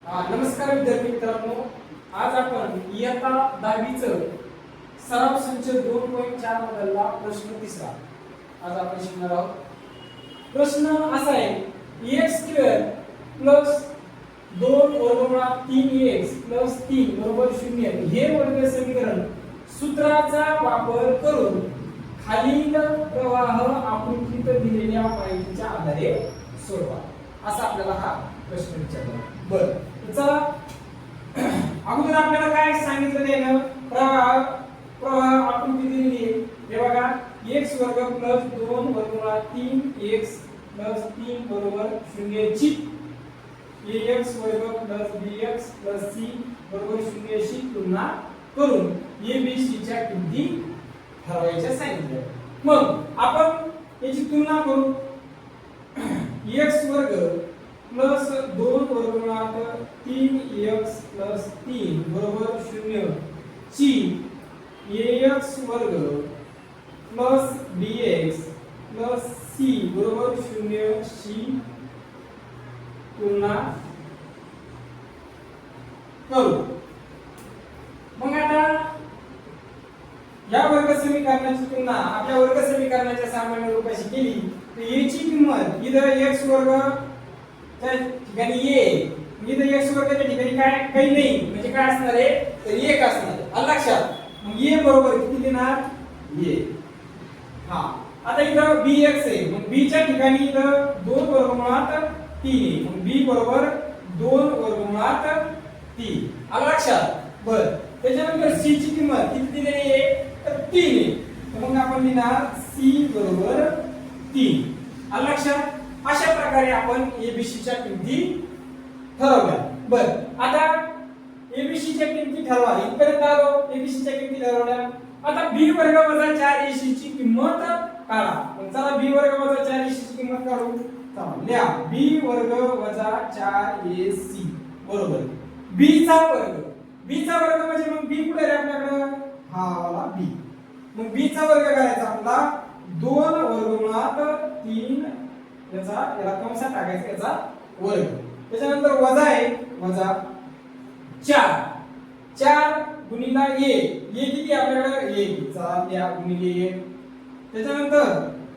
नमस्कार विद्यार्थी मित्रांनो, आज आपण इयत्ता 10वी सराव संच 2.4 मधला प्रश्न तिसरा आज आपण शिकणार आहोत. प्रश्न असा आहे, x² प्लस 2 वर्गमुळात 3x प्लस 3 बरोबर 0 हे वर्ग समीकरण सूत्राचा वापर करून खालील प्रवाह आकृतीत दिलेल्या माहितीच्या आधारे सोडवा. असा आपल्याला हा प्रश्न विचारला. बरं, चला अगोदर आपल्याला काय सांगितलं त्यानं, प्रवाह आकृती दिलेली आहे. हे बघा, x वर्ग प्लस 2 वर्गमुळात 3x प्लस 3 बरोबर 0 ची ax वर्ग प्लस bx प्लस c बरोबर 0 शी तुलना करून abc च्या किमती ठरवायच्या सांगितल्या. मग आपण याची तुलना करू. x वर्ग प्लस 2 वर्गमुळात 3x प्लस 3 बरोबर 0 ची ax वर्ग प्लस bx प्लस c बरोबर 0 शी तुलना करू. मग आता या वर्ग समीकरणाची तुलना आपल्या वर्ग समीकरणाच्या सामान्य रूपाशी केली तर a ची किंमत इथं x वर्ग त्या ठिकाणी a, इथं x वर्गाच्या ठिकाणी काय काही नाही म्हणजे काय असणार आहे तर 1 असणार आहे. आलं लक्षात. मग a बरोबर किती देणार a. हा, आता इथं bx आहे, मग b च्या ठिकाणी इथं 2 वर्गमुळात 3 आहे, मग b बरोबर 2 वर्गमुळात 3. आलं लक्षात. बरं, त्याच्यानंतर c ची किंमत किती दिलेली आहे तर 3 आहे, तर मग आपण लिहिणार c बरोबर 3. आलं लक्षात. अशा प्रकारे आपण एबीसी च्या किमती ठरवल्या. बर, आता एबीसी च्या किमती ठरवा इथपर्यंत आलो. एबीसी च्या किमती ठरवल्या. आता बी वर्ग वजा 4ac ची किंमत काढा. मग चला बी वर्ग वजा 4ac ची किंमत काढू. चला लिहा, बी वर्ग वजा 4ac बरोबर b चा वर्ग. b चा वर्ग म्हणजे मग b कुठे आहे आपल्याकडे, हा वाला b. मग b चा वर्ग करायचा आपला 2 वर्गमुळात 3 याला कंसात टाकायचा याचा वर्ग. त्याच्यानंतर वजा आहे, वजा 4 गुणिला a किती आपल्याकडे 1, चला त्या गुणिले 1. त्याच्यानंतर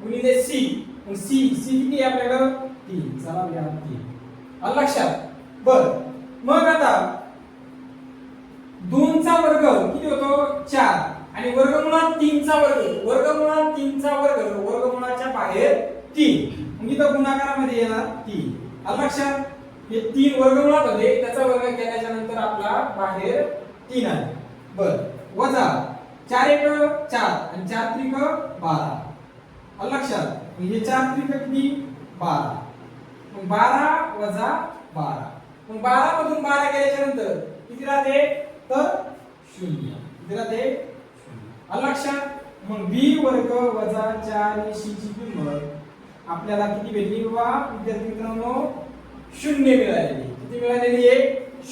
गुणिले c, मग c किती आपल्याकडे 3, चला या 3. आलं लक्षात. बर, मग आता 2 चा वर्ग किती होतो 4 आणि वर्गमुळात 3 चा वर्ग, वर्गमुळात 3 चा वर्ग वर्गमुळाच्या बाहेर 3, मग इथं गुणाकारामध्ये येणार 3. आलं लक्षात. हे 3 वर्गमुळात होते, त्याचा वर्ग केल्याच्या नंतर आपला बाहेर 3 आले. बर, वजा 4 1 4 आणि 4 3 12. आलं लक्षात. हे 4 3 किती 12, मग 12 वजा 12, मग 12 मधून 12 गेल्याच्या नंतर किती राहते तर 0. किती राहते 0. आलं लक्षात. मग b वर्ग वजा 4ac ची किंमत आपल्याला किती भेटली बाबा विद्यार्थी मित्रांनो 0 मिळाली. किती मिळालेली आहे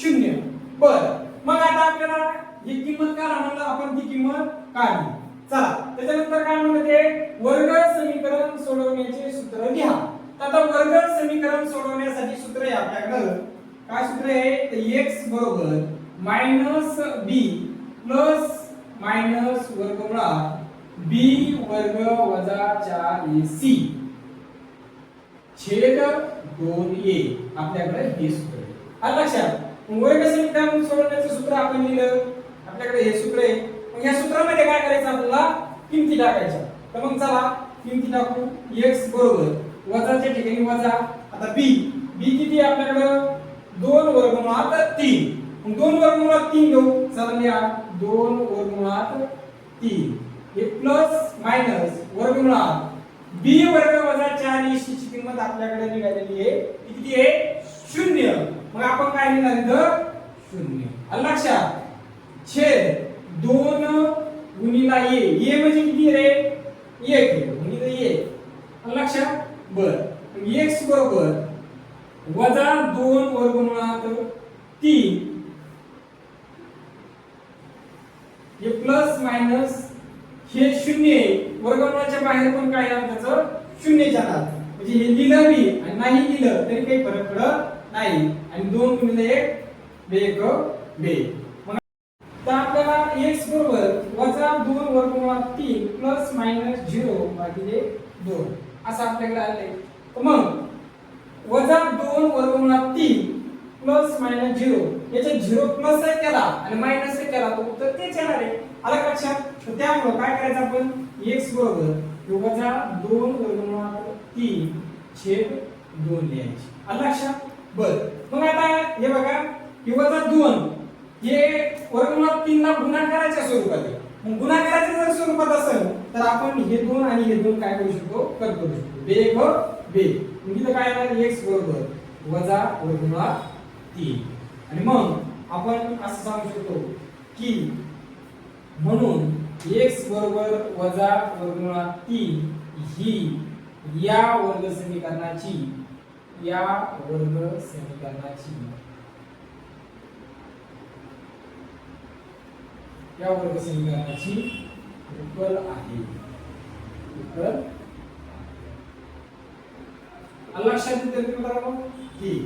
0. बर, मग आता आपल्याला ही किंमत काढा म्हणलं, आपण ती किंमत काढली. चला त्याच्यानंतर काय म्हणलं ते वर्ग समीकरण सोडवण्याचे सूत्र लिहा. आता वर्ग समीकरण सोडवण्यासाठी सूत्र आहे आपल्याकडे. काय सूत्र आहे तर x बरोबर -b प्लस मायनस वर्गमुळात b वर्ग वजा 4ac छेद 2a आपल्याकडे हे सूत्र आहे. आलं लक्षात. वर्ग समीकरण सोडवण्याचं सूत्र आपण लिहिलं, आपल्याकडे हे सूत्र आहे. मग या सूत्रामध्ये काय करायचं आपल्याला किमती टाकायच्या. तर मग चला किमती टाकू. x बरोबर वजाच्या ठिकाणी वजा, आता b किती आपल्याकडे 2 वर्गमुळात 3, मग 2 वर्गमुळात 3 घेऊ. चला लिहा 2 वर्गमुळात 3 हे प्लस मायनस वर्गमुळात b वर्ग वजा 4ac ची किंमत आपल्याकडे निघालेली आहे किती आहे 0. मग आपण काय लिहिणार इथं 0. आलं लक्षात. छेद 2 गुणिला a म्हणजे किती रे 1 आहे, मग इथं 1. आलं लक्षात. बर, x बरोबर वजा 2 वर्गमुळात 3 हे प्लस मायनस हे 0 आहे, वर्गमुळाच्या बाहेर पण काय आहे त्याचं 0 च्या आत, म्हणजे हे लिहिलं बी आणि नाही लिहिलं तरी काही फरक पडत नाही आणि 2 गुणिले 1 बेक बे. मग तर आपल्याला x बरोबर -2 वर्गमुळात 3 प्लस मायनस 0 भागिले 2 असं आपल्याकडे आले. तर मग -2 वर्गमुळात 3 प्लस मायनस 0 याच्यात 0 प्लस आहे केला आणि मायनस आहे केला तर उत्तर तेच येणार आहे. आलं का लक्षात? तर त्यामुळे काय करायचं आपण x बरोबर -2 वर्गमुळात 3 छेद 2 लिहायचे. आलं लक्षात? बरं मग आता हे बघा हे -2 हे वर्गमुळात 3 ला गुणाकाराच्या स्वरूपात आहे. मग गुणाकाराच्या जर स्वरूपात असेल तर आपण हे 2 आणि हे 2 काय करू शकतो करू शकतो बे व बे. मग इथं काय येणार x बरोबर वर्गमुळात 3 आणि मग आपण असं सांगू शकतो की म्हणून x बरोबर वर्गमुळात 3 ही या वर्ग समीकरणाची उकल आहे. उकल लक्षात येते मित्रांनो. ठीक.